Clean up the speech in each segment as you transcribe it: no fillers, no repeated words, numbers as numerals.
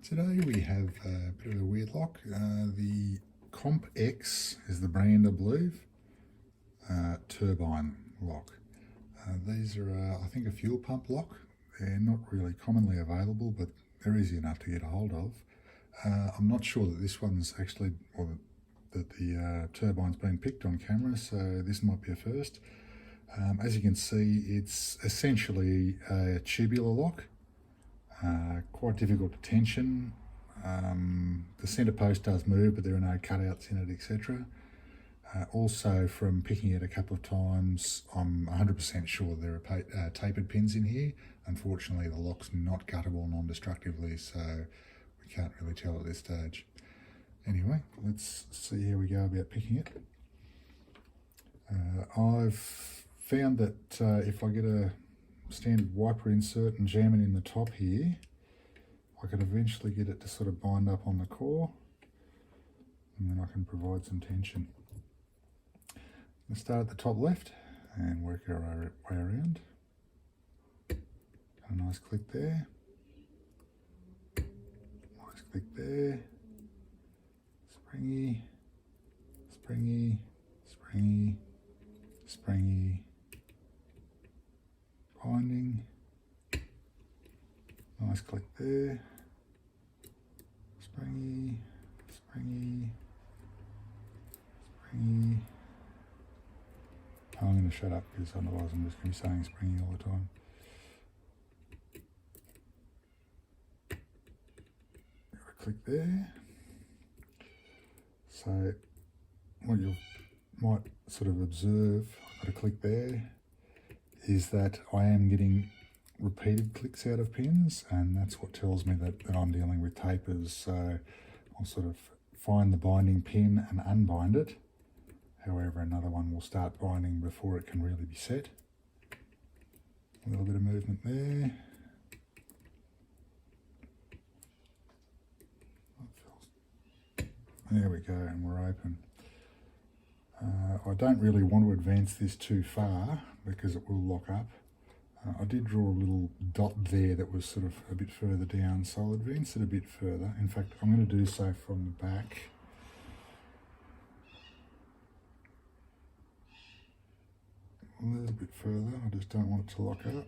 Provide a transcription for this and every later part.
Today we have a bit of a weird lock. The Comp X is the brand, I believe, turbine lock. These are, I think, a fuel pump lock. They're not really commonly available, but they're easy enough to get a hold of. I'm not sure that this one's actually, or that the turbine's been picked on camera, so this might be a first. As you can see, it's essentially a tubular lock. Quite difficult to tension. The centre post does move, but there are no cutouts in it, etc. Also, from picking it a couple of times, I'm 100% sure there are tapered pins in here. Unfortunately, the lock's not cuttable non-destructively, so we can't really tell at this stage. Anyway, let's see how we go about picking it. I've found that if I get a standard wiper insert and jam it in the top here, I can eventually get it to sort of bind up on the core, and then I can provide some tension. Let's start at the top left and work our way around. A nice click there, nice click there, springy, springy, springy, springy, binding, nice click there, springy, springy, springy. I'm going to shut up because otherwise I'm just going to be saying springy all the time. Click there. So what you might sort of observe, I've got a click there, is that I am getting repeated clicks out of pins, and that's what tells me that I'm dealing with tapers. So I'll sort of find the binding pin and unbind it. However, another one will start binding before it can really be set. A little bit of movement there. There we go, and we're open. I don't really want to advance this too far because it will lock up. I did draw a little dot there that was sort of a bit further down, so I'll advance it a bit further. In fact, I'm going to do so from the back. A little bit further, I just don't want it to lock up.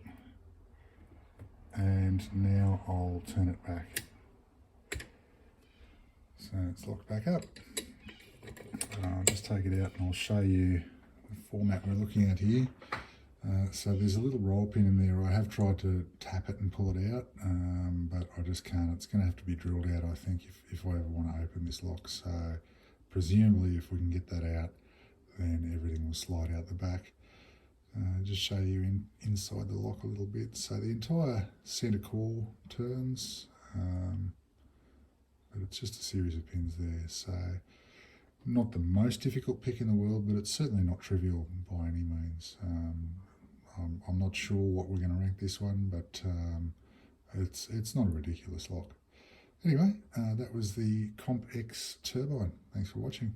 And now I'll turn it back. So it's locked back up. I'll just take it out and I'll show you the format we're looking at here. So there's a little roll pin in there. I have tried to tap it and pull it out, but I just can't. It's going to have to be drilled out, I think, if I ever want to open this lock. So presumably if we can get that out, then everything will slide out the back. Just show you inside the lock a little bit. So the entire centre core turns, but it's just a series of pins there. So not the most difficult pick in the world, but it's certainly not trivial by any means. I'm not sure what we're going to rank this one, but it's not a ridiculous lock. Anyway, that was the Comp X Turbine. Thanks for watching.